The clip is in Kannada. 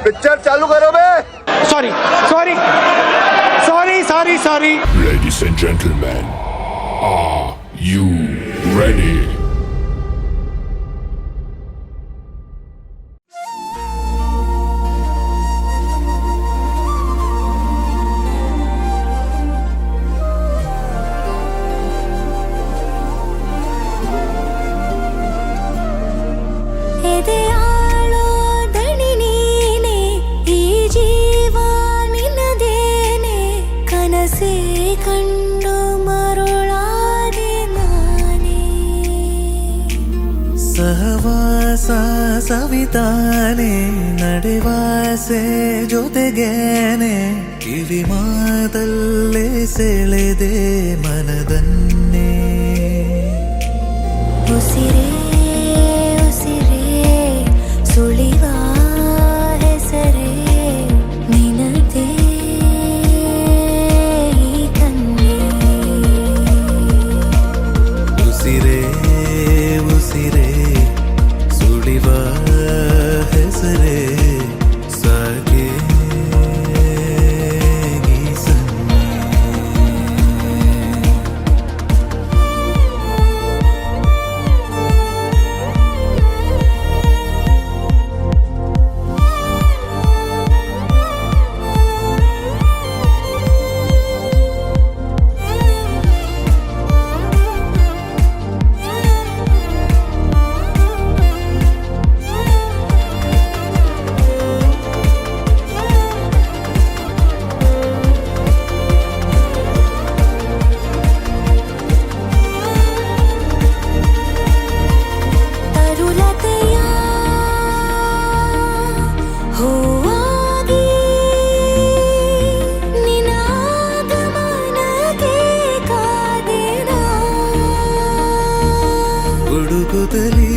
पिक्चर चालू करो बे। Sorry sorry sorry sorry sorry. Ladies and gentlemen, are you ready? ಎದೆಯಾಳೋ ದಣಿ ನೀನೆ, ಈ ಜೀವ ನಿನ್ನದೇನೆ, ಕನಸೇ ಕಂಡು ಮರುಳಾದೆ ನಾನೇ. ಸಹವಾಸ ಸವಿತಾನೆ, ನಡೆವಾಸೆ ಜೊತೆಗೇನೆ, ಕಿವಿ ಮಾತಲ್ಲೇ ಸೆಳೆದೆ ಮನದನ್ನೇ. ಉಸಿರೇ ಉಸಿರೇ ಸುಳಿವ ಹೆಸರೇ ನಿನದೇ ಈ ಕಣ್ಣೇ. ಉಸಿರೇ ಉಸಿರೇ ಸುಳಿವ ಹೆಸರೇ ಸಾಗೆ ಈ ಸನ್ನೆ. ತರುಲತೆಯ ಹೂವಾಗಿ ನಿನ್ನ ಆಗಮನಕ್ಕೆ ಕಾದೆನಾ. ಹುಡುಕುತ್ತಲೀ